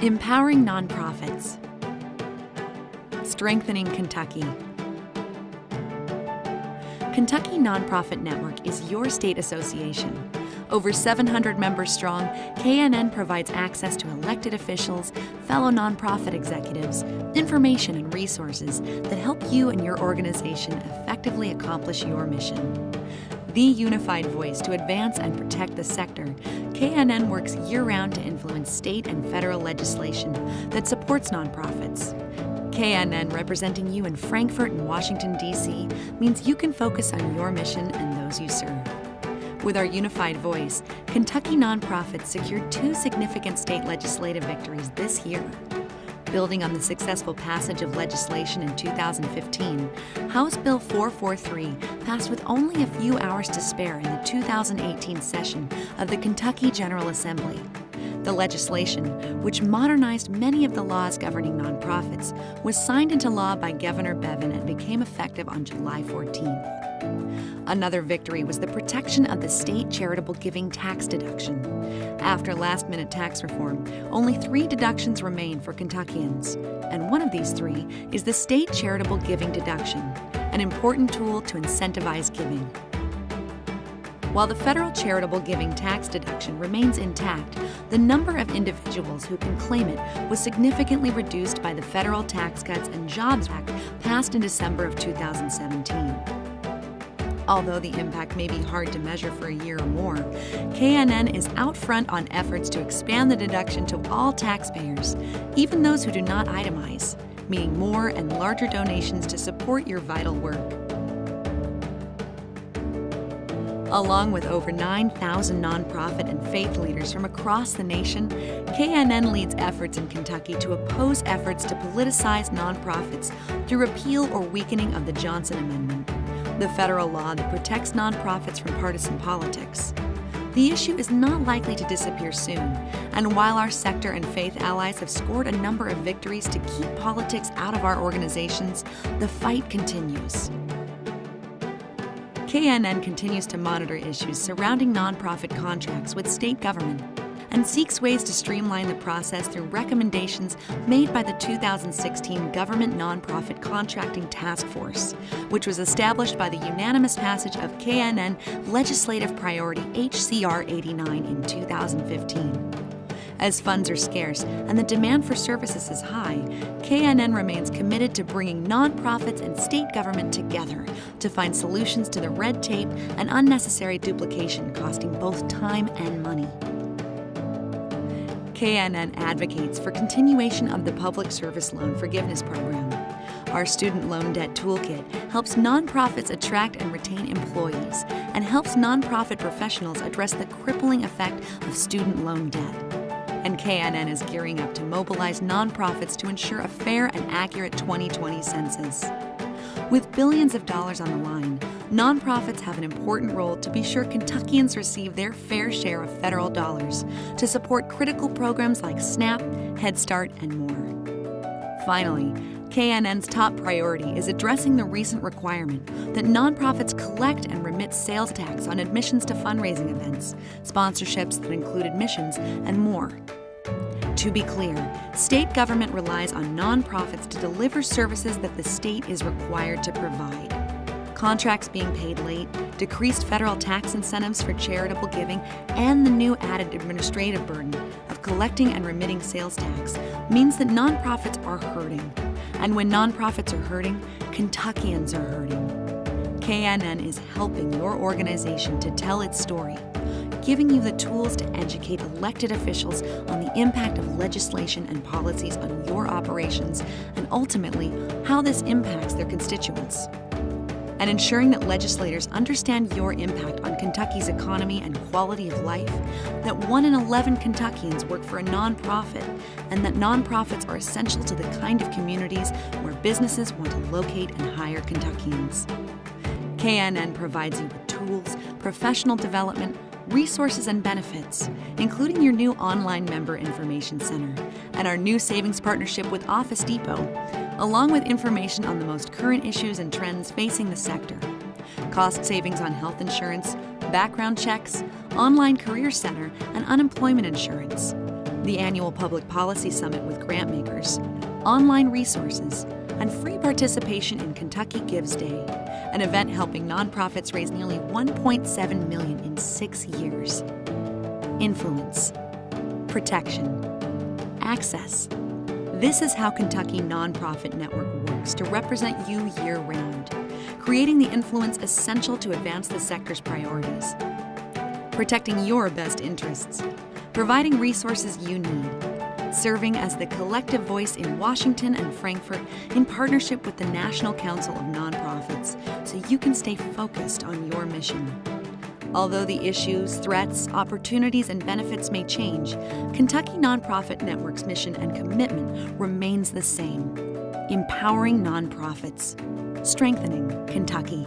Empowering nonprofits. Strengthening Kentucky. Kentucky Nonprofit Network is your state association. Over 700 members strong, KNN provides access to elected officials, fellow nonprofit executives, information and resources that help you and your organization effectively accomplish your mission. The unified voice to advance and protect the sector, KNN works year-round to influence state and federal legislation that supports nonprofits. KNN representing you in Frankfurt and Washington, D.C. means you can focus on your mission and those you serve. With our unified voice, Kentucky nonprofits secured 2 significant state legislative victories this year. Building on the successful passage of legislation in 2015, House Bill 443 passed with only a few hours to spare in the 2018 session of the Kentucky General Assembly. The legislation, which modernized many of the laws governing nonprofits, was signed into law by Governor Bevin and became effective on July 14th. Another victory was the protection of the state charitable giving tax deduction. After last-minute tax reform, only 3 deductions remain for Kentuckians, and one of these 3 is the state charitable giving deduction, an important tool to incentivize giving. While the federal charitable giving tax deduction remains intact, the number of individuals who can claim it was significantly reduced by the Federal Tax Cuts and Jobs Act passed in December of 2017. Although the impact may be hard to measure for a year or more, KNN is out front on efforts to expand the deduction to all taxpayers, even those who do not itemize, meaning more and larger donations to support your vital work. Along with over 9,000 nonprofit and faith leaders from across the nation, KNN leads efforts in Kentucky to oppose efforts to politicize nonprofits through repeal or weakening of the Johnson Amendment, the federal law that protects nonprofits from partisan politics. The issue is not likely to disappear soon, and while our sector and faith allies have scored a number of victories to keep politics out of our organizations, the fight continues. KNN continues to monitor issues surrounding nonprofit contracts with state government and seeks ways to streamline the process through recommendations made by the 2016 Government Nonprofit Contracting Task Force, which was established by the unanimous passage of KNN Legislative Priority HCR 89 in 2015. As funds are scarce and the demand for services is high, KNN remains committed to bringing nonprofits and state government together to find solutions to the red tape and unnecessary duplication costing both time and money. KNN advocates for continuation of the Public Service Loan Forgiveness Program. Our Student Loan Debt Toolkit helps nonprofits attract and retain employees and helps nonprofit professionals address the crippling effect of student loan debt. And KNN is gearing up to mobilize nonprofits to ensure a fair and accurate 2020 census. With billions of dollars on the line, nonprofits have an important role to be sure Kentuckians receive their fair share of federal dollars to support critical programs like SNAP, Head Start, and more. Finally, KNN's top priority is addressing the recent requirement that nonprofits collect and remit sales tax on admissions to fundraising events, sponsorships that include admissions, and more. To be clear, state government relies on nonprofits to deliver services that the state is required to provide. Contracts being paid late, decreased federal tax incentives for charitable giving, and the new added administrative burden of collecting and remitting sales tax means that nonprofits are hurting. And when nonprofits are hurting, Kentuckians are hurting. KNN is helping your organization to tell its story, giving you the tools to educate elected officials on the impact of legislation and policies on your operations and ultimately how this impacts their constituents. And ensuring that legislators understand your impact on Kentucky's economy and quality of life, that 1 in 11 Kentuckians work for a nonprofit, and that nonprofits are essential to the kind of communities where businesses want to locate and hire Kentuckians. KNN provides you with tools, professional development, resources, and benefits, including your new online member information center and our new savings partnership with Office Depot, along with information on the most current issues and trends facing the sector, cost savings on health insurance, background checks, online career center, and unemployment insurance. the annual Public Policy Summit with grantmakers, online resources, and free participation in Kentucky Gives Day, an event helping nonprofits raise nearly $1.7 million in 6 years. Influence, protection, access. This is how Kentucky Nonprofit Network works to represent you year-round, creating the influence essential to advance the sector's priorities. Protecting your best interests, providing resources you need, serving as the collective voice in Washington and Frankfurt in partnership with the National Council of Nonprofits so you can stay focused on your mission. Although the issues, threats, opportunities, and benefits may change, Kentucky Nonprofit Network's mission and commitment remains the same: empowering nonprofits, strengthening Kentucky.